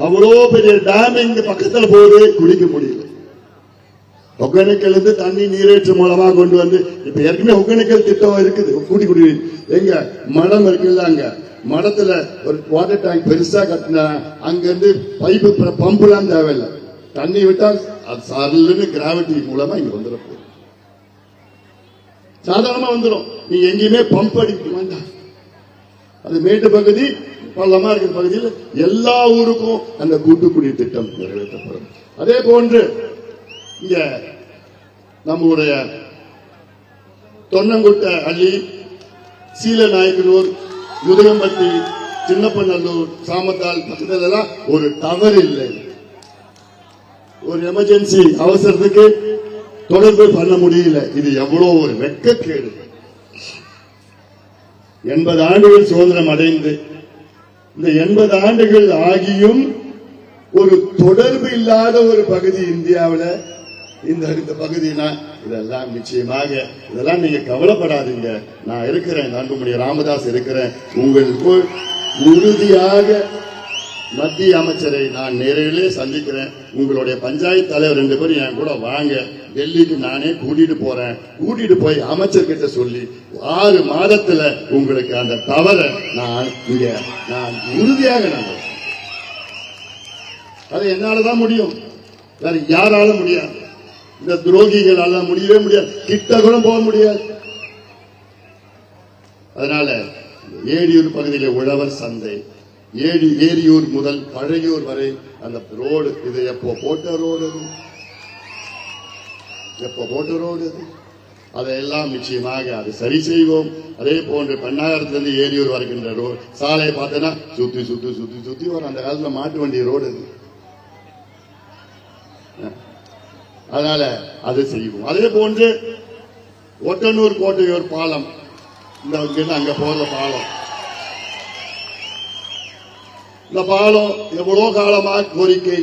அவ்வளோ பெரிய டேம் இங்க பக்கத்துல போகுது, குடிக்க முடியல. ஒகேனக்கல் இருந்து தண்ணி நீரேற்று மூலமா கொண்டு வந்து இப்ப ஏற்கனவே ஒகேனக்கல் திட்டம் இருக்குது. கூட்டி குடி எங்க மடம் இருக்குல்ல, அங்க மடத்துல ஒரு வாட்டர் டேங்க் பெருசா கட்டினா அங்க இருந்து பைப்பு பம்பு எல்லாம் தேவையில்லை. தண்ணி விட்டால் அது சரலுன்னு கிராவிட்டி மூலமா இங்க வந்துடும், சாதாரணமா வந்துடும். நீங்க எங்கேயுமே பம்ப் அடிக்க வேண்டாம். அது மேட்டு பகுதி பள்ளமா இருக்கிற பகுதியில் எல்லா ஊருக்கும் அந்த கூட்டுக்குடி திட்டம் நிறைவேற்றப்படும். அதே போன்று இங்க நம்முடைய தொன்னங்குட்ட அள்ளி, சீலநாயக்கனூர், முதுகம்பட்டி, சின்னப்பநல்லூர், சாமத்தால் பக்கத்துல ஒரு டவர் இல்லை. ஒரு எமர்ஜென்சி அவசரத்துக்கு தொடர்பு பண்ண முடியல. இது எவ்வளவு ஒரு வெட்கக்கேடு. 80 ஆண்டுகள் சுதந்திரம் அடைந்து இந்த 80 ஆண்டுகள் ஆகியும் ஒரு தொடர்பு இல்லாத ஒரு பகுதி இந்தியாவில் இந்த பகுதினா இதெல்லாம் நிச்சயமாக இதெல்லாம் நீங்க கவலைப்படாதீங்க. நான் இருக்கிறேன், அன்புமணி ராமதாஸ் இருக்கிறேன். உங்களுக்கு உறுதியாக மத்திய அமைச்சரை நான் நேரிலே சந்திக்கிறேன். உங்களுடைய பஞ்சாயத்து தலைவர் 2 பேரும் என் கூட வாங்க, டெல்லிக்கு நானே கூட்டிட்டு போறேன். கூட்டிட்டு போய் அமைச்சர்கிட்ட சொல்லி 6 மாதத்துல உங்களுக்கு அந்த தவறை நான் உறுதியாக நம்புறேன். அது என்னாலதான் முடியும், வேற யாரால முடியாது. இந்த துரோகிகளால முடியவே முடியாது, கிட்ட கூட போக முடியாது. அதனால ஏரியூர் பகுதியில் உழவர் சந்தை, ஏரியூர் முதல் பழையூர் வரை அந்த ரோடு, இது எப்போ போட்ட ரோடு, அதையெல்லாம் நிச்சயமாக அது சரி செய்வோம். அதே போன்று பெண்ணாகரத்திலிருந்து ஏரியூர் வருகின்ற ரோடு சாலையை பார்த்தேன்னா சுத்தி சுத்தி சுத்தி சுத்தி வரும். அந்த காலத்துல மாட்டு வண்டி ரோடு அது. அதனால அது செய்வோம். அதே போன்று ஒட்டனூர் கோட்டையூர் பாலம், இந்த அங்க போற பாலம், இந்த பாலம் எவ்வளவு காலமா கோரிக்கை.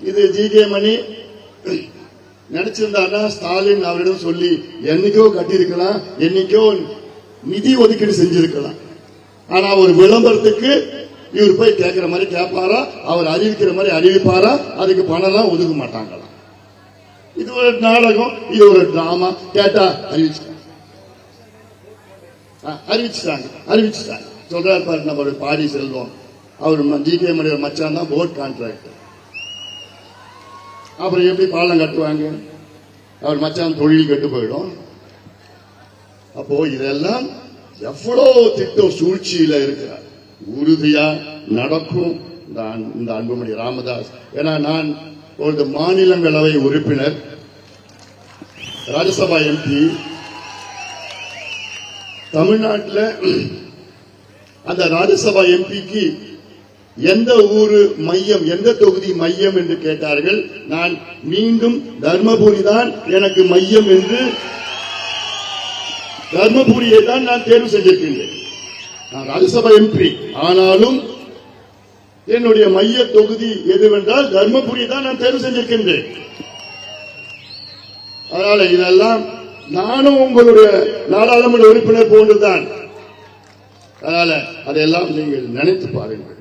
இது ஜி.கே. மணி நினைச்சிருந்தாருன்னா ஸ்டாலின் அவரிடம் சொல்லி என்னைக்கோ கட்டியிருக்கலாம், என்னைக்கோ நிதி ஒதுக்கீடு செஞ்சிருக்கலாம். ஆனா ஒரு விளம்பரத்துக்கு இவர் போய் கேட்கிற மாதிரி கேட்பாரா, அவர் அறிவிக்கிற மாதிரி அறிவிப்பாரா, அதுக்கு பணம் எல்லாம் ஒதுக்க மாட்டாங்களா. இது ஒரு நாடகம், இது ஒரு டிராமா. கேட்டா அறிவிச்சுட்டாங்க சொல்றாரு பாரு நம்ம பாடி செல்வம். அவர் ஜி.கே. மணி மச்சான் தான் போர்ட் கான்ட்ராக்டர். அப்புறம் எப்படி பாலம் கட்டுவாங்க? அவர் மச்சான் தொழில் கெட்டு போயிடும். அப்போ இதெல்லாம் எவ்வளவு திட்டம் சூழ்ச்சியில இருக்கிறார். உறுதியா நடக்கும் இந்த அன்புமணி ராமதாஸ். ஏன்னா நான் ஒரு மாநிலங்களவை உறுப்பினர், ராஜ்யசபா எம்பி. தமிழ்நாட்டில் அந்த ராஜ்யசபா எம்பிக்கு எந்த ஊரு மையம், எந்த தொகுதி மையம் என்று கேட்டார்கள். நான் மீண்டும் தர்மபுரி தான் எனக்கு மையம் என்று தர்மபுரியை தான் நான் தேர்வு செஞ்சிருக்கின்றேன். நான் ராஜ்யசபா எம்பி, ஆனாலும் என்னுடைய மைய தொகுதி எதுவென்றால் தர்மபுரி தான் நான் தேர்வு செஞ்சிருக்கின்றேன். அதனால இதெல்லாம் நானும் உங்களுடைய நாடாளுமன்ற உறுப்பினர் போன்றுதான். அதனால அதையெல்லாம் நீங்கள் நினைத்து பாருங்கள்.